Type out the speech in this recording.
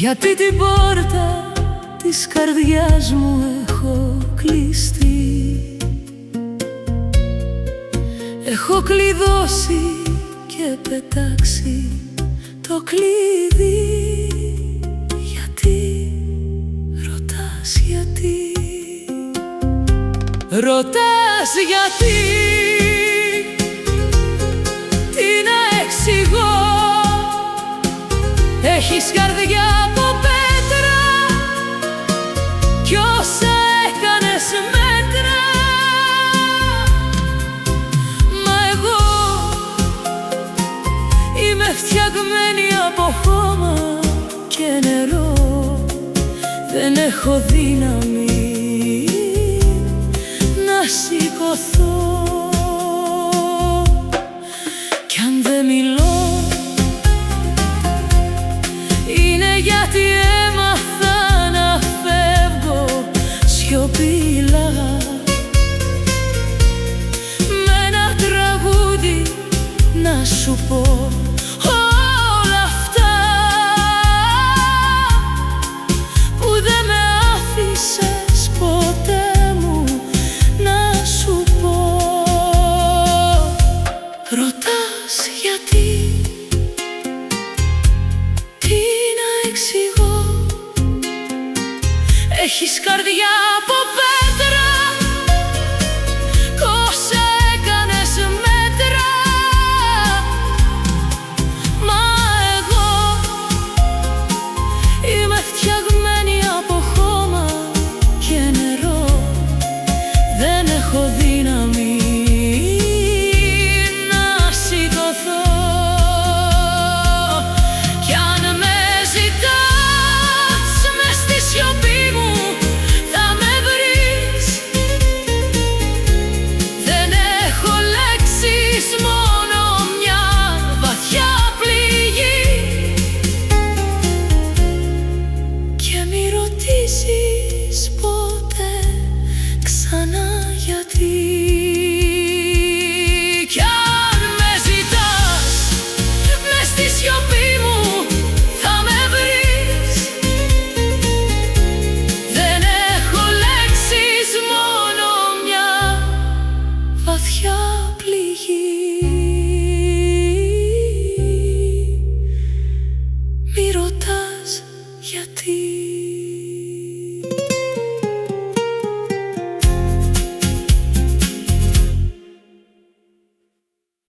Γιατί την πόρτα της καρδιάς μου έχω κλειστεί. Έχω κλειδώσει και πετάξει το κλειδί. Γιατί, ρωτάς γιατί, ρωτάς γιατί, τι να εξηγώ. Έχεις καρδιά από πέτρα κι όσα έκανες μέτρα. Μα εγώ είμαι φτιαγμένη από χώμα και νερό. Δεν έχω δύναμη να σηκωθώ. Κι αν δεν μιλώ είναι γιατί έμαθα να φεύγω σιωπηλά, με ένα τραγούδι να σου πω όλα αυτά που δεν με άφησες ποτέ μου να σου πω. Ρωτάς γιατί, τι να εξηγώ. Έχεις καρδιά από πέτρα κι όσα έκανες μέτρα. Μα εγώ είμαι φτιαγμένη από χώμα και νερό. Δεν έχω δύναμη να σηκωθώ. Κι αν με ζητάς μες στη σιωπή μου θα με βρεις. Δεν έχω λέξεις, μόνο μια βαθιά πληγή. Και μη ρωτήσεις ποτέ ξανά γιατί. Κι αν με ζητάς μες στη σιωπή μου θα με βρεις. Δεν έχω λέξεις, μόνο μια βαθιά πληγή. Μη ρωτάς γιατί.